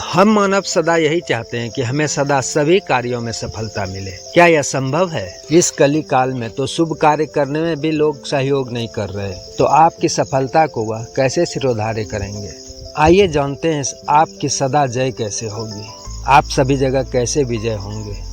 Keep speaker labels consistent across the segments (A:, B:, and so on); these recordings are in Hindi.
A: हम मानव सदा यही चाहते हैं कि हमें सदा सभी कार्यों में सफलता मिले। क्या यह संभव है? इस कली काल में तो शुभ कार्य करने में भी लोग सहयोग नहीं कर रहे, तो आपकी सफलता को वह कैसे सिरोधार्य करेंगे? आइए जानते हैं आपकी सदा जय कैसे होगी, आप सभी जगह कैसे विजय होंगे।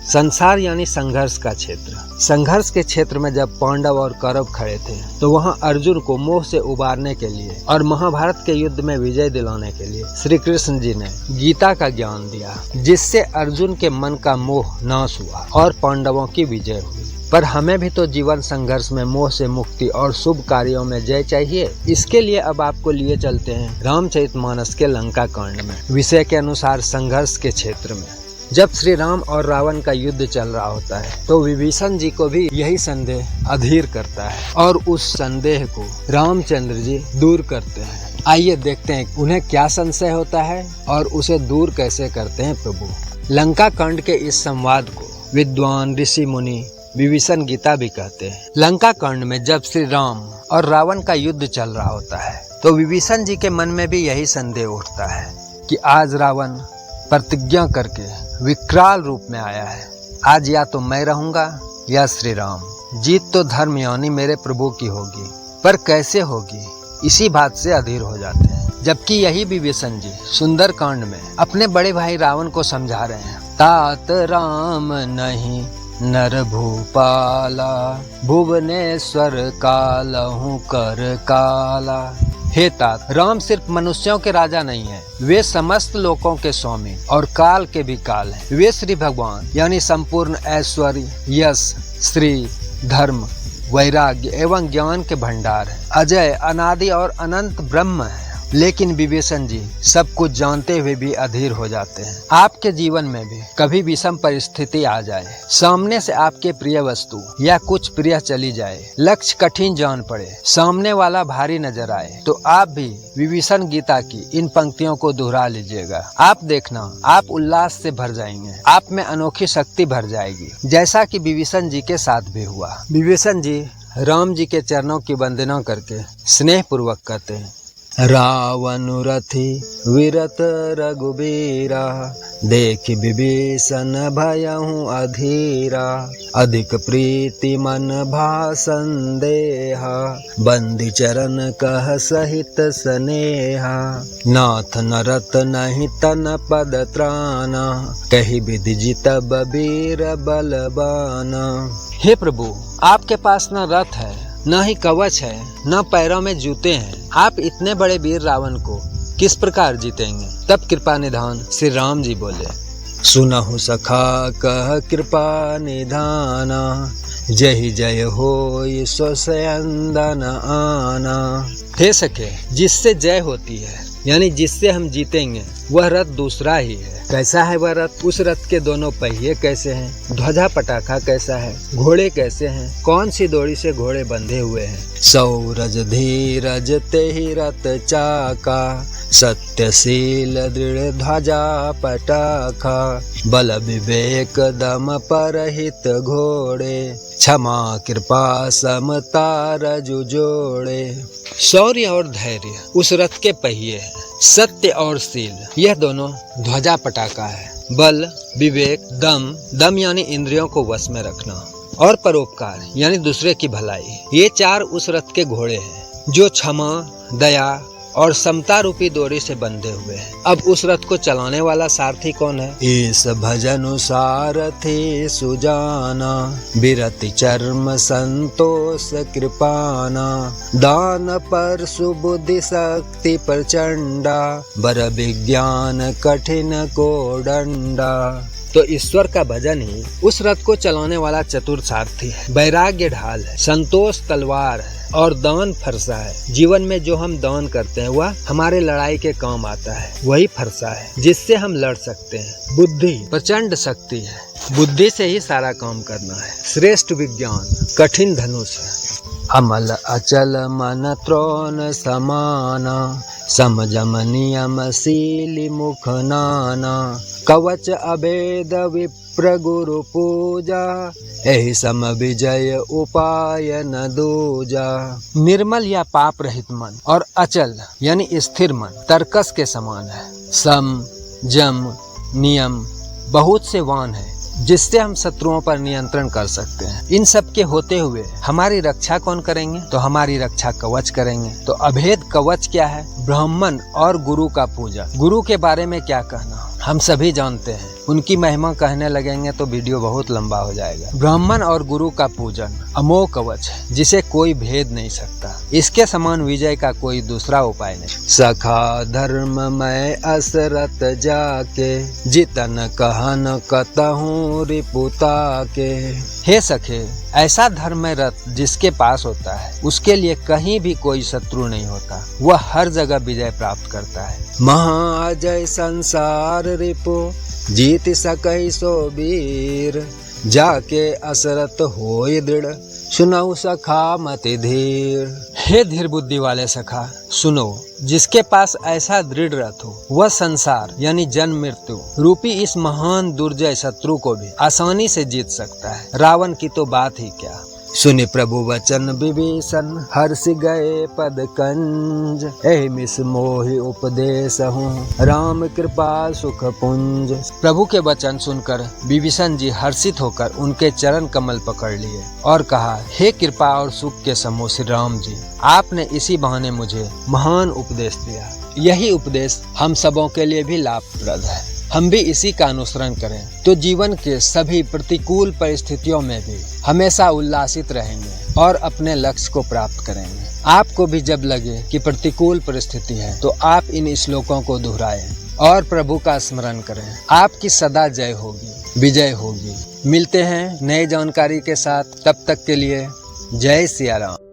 A: संसार यानी संघर्ष का क्षेत्र। संघर्ष के क्षेत्र में जब पांडव और कौरव खड़े थे तो वहां अर्जुन को मोह से उबारने के लिए और महाभारत के युद्ध में विजय दिलाने के लिए श्री कृष्ण जी ने गीता का ज्ञान दिया, जिससे अर्जुन के मन का मोह नाश हुआ और पांडवों की विजय हुई। पर हमें भी तो जीवन संघर्ष में मोह से मुक्ति और शुभ कार्यों में जय चाहिए। इसके लिए अब आपको लिए चलते हैं रामचरितमानस के लंका कांड में। विषय के अनुसार संघर्ष के क्षेत्र में जब श्री राम और रावण का युद्ध चल रहा होता है तो विभीषण जी को भी यही संदेह अधीर करता है और उस संदेह को रामचंद्र जी दूर करते हैं। आइए देखते हैं उन्हें क्या संशय होता है और उसे दूर कैसे करते हैं प्रभु। लंका कांड के इस संवाद को विद्वान ऋषि मुनि विभीषण गीता भी कहते हैं। लंका कांड में जब श्री राम और रावण का युद्ध चल रहा होता है तो विभीषण जी के मन में भी यही संदेह उठता है कि आज रावण प्रतिज्ञा करके विकराल रूप में आया है। आज या तो मैं रहूंगा या श्री राम। जीत तो धर्म यानी मेरे प्रभु की होगी, पर कैसे होगी, इसी बात से अधीर हो जाते हैं। जबकि यही विभीषण जी सुंदर कांड में अपने बड़े भाई रावण को समझा रहे हैं। तात राम नहीं नर भूपाला, भुवनेश्वर कालहु कर काला। हे तात, राम सिर्फ मनुष्यों के राजा नहीं है, वे समस्त लोकों के स्वामी और काल के भी काल हैं। वे श्री भगवान यानी संपूर्ण ऐश्वर्य, यश, श्री, धर्म, वैराग्य एवं ज्ञान के भंडार है। अजय, अनादि और अनंत ब्रह्म है। लेकिन विभीषण जी सब कुछ जानते हुए भी अधीर हो जाते हैं। आपके जीवन में भी कभी विषम परिस्थिति आ जाए, सामने से आपके प्रिय वस्तु या कुछ प्रिय चली जाए, लक्ष्य कठिन जान पड़े, सामने वाला भारी नजर आए, तो आप भी विभीषण गीता की इन पंक्तियों को दोहरा लीजिएगा। आप देखना, आप उल्लास से भर जाएंगे, आप में अनोखी शक्ति भर जाएगी, जैसा कि विभीषण जी के साथ भी हुआ। विभीषण जी राम जी के चरणों की वंदना करके स्नेह पूर्वक कहते हैं, रावण रथी विरत रघुबीरा, देख विभीषण भयहु अधीरा। अधिक प्रीति मन भा संदेहा, बंदी चरण कह सहित स्नेहा। नाथ नरत नहीं तन पद त्राना, कही विधि जितब वीर बलवाना। हे प्रभु, आपके पास न रथ है, न ही कवच है, न पैरों में जूते हैं। आप इतने बड़े वीर रावण को किस प्रकार जीतेंगे? तब कृपा निधान श्री राम जी बोले, सुनहु सखा कह कृपा निधाना, जय जय होय सो सयंदन आना। हे सखे, जिससे जय होती है यानी जिससे हम जीतेंगे, वह रथ दूसरा ही है। कैसा है वह रथ? उस रथ के दोनों पहिए कैसे हैं? ध्वजा पटाखा कैसा है? घोड़े कैसे हैं? कौन सी दोड़ी से घोड़े बंधे हुए हैं? सौरज धीरज तेहि रथ चाका, सत्यशील दृढ़ ध्वजा पटाखा। बल विवेक दम परहित घोड़े, क्षमा कृपा समता रजु जोड़े। शौर्य और धैर्य उस रथ के पहिए हैं, सत्य और शील यह दोनों ध्वजा पटाखा है। बल, विवेक, दम यानी इंद्रियों को वश में रखना, और परोपकार यानी दूसरे की भलाई, ये चार उस रथ के घोड़े हैं जो क्षमा, दया और समता रूपी डोरी से बंधे हुए हैं। अब उस रथ को चलाने वाला सारथी कौन है? इस भजनु सारथी सुजाना, बिरति चर्म संतोष कृपाना। दान पर सुबुद्धि शक्ति प्रचंडा, बर विज्ञान कठिन को दंडा। तो ईश्वर का भजन ही उस रथ को चलाने वाला चतुर सारथी है। वैराग्य ढाल है, संतोष तलवार है और दान फरसा है। जीवन में जो हम दान करते हैं वह हमारे लड़ाई के काम आता है, वही फरसा है जिससे हम लड़ सकते हैं। बुद्धि प्रचंड शक्ति है, बुद्धि से ही सारा काम करना है। श्रेष्ठ विज्ञान कठिन धनुष है। अमल अचल मन त्रोण समाना, समजम नियम शीली मुख नाना। कवच अभेद विप्र गुरु पूजा, एहि सम विजय उपाय न दूजा। निर्मल या पाप रहित मन और अचल यानी स्थिर मन तरकस के समान है। सम, जम, नियम बहुत से वाहन है जिससे हम शत्रुओं पर नियंत्रण कर सकते हैं। इन सब के होते हुए हमारी रक्षा कौन करेंगे? तो हमारी रक्षा कवच करेंगे। तो अभेद कवच क्या है? ब्राह्मण और गुरु का पूजा। गुरु के बारे में क्या कहना हम सभी जानते हैं, उनकी महिमा कहने लगेंगे तो वीडियो बहुत लंबा हो जाएगा। ब्राह्मण और गुरु का पूजन अमोघ कवच है जिसे कोई भेद नहीं सकता। इसके समान विजय का कोई दूसरा उपाय नहीं। सखा धर्म मैं असरत जाके, जितन कहन कतहूँ रिपुता के। हे सखे, ऐसा धर्म में रत जिसके पास होता है उसके लिए कहीं भी कोई शत्रु नहीं होता, वह हर जगह विजय प्राप्त करता है। महाजय संसार रिपु, जीत सकहि सो वीर, जाके असरत होय दृढ़, सुनऊ सखा मति धीर। हे धीर बुद्धि वाले सखा, सुनो, जिसके पास ऐसा दृढ़ रथ हो वह संसार यानी जन्म मृत्यु रूपी इस महान दुर्जय शत्रु को भी आसानी से जीत सकता है। रावण की तो बात ही क्या। सुनि प्रभु वचन विभीषण, हर्ष गए पद कंज, एहि मिस मोहि उपदेश हूँ, राम कृपा सुख पुंज। प्रभु के वचन सुनकर विभीषण जी हर्षित होकर उनके चरण कमल पकड़ लिए और कहा, हे कृपा और सुख के समूह श्री राम जी, आपने इसी बहाने मुझे महान उपदेश दिया। यही उपदेश हम सबों के लिए भी लाभप्रद है। हम भी इसी का अनुसरण करें तो जीवन के सभी प्रतिकूल परिस्थितियों में भी हमेशा उल्लासित रहेंगे और अपने लक्ष्य को प्राप्त करेंगे। आपको भी जब लगे कि प्रतिकूल परिस्थिति है तो आप इन श्लोकों को दोहराएं और प्रभु का स्मरण करें। आपकी सदा जय होगी, विजय होगी। मिलते हैं नई जानकारी के साथ, तब तक के लिए जय सिया राम।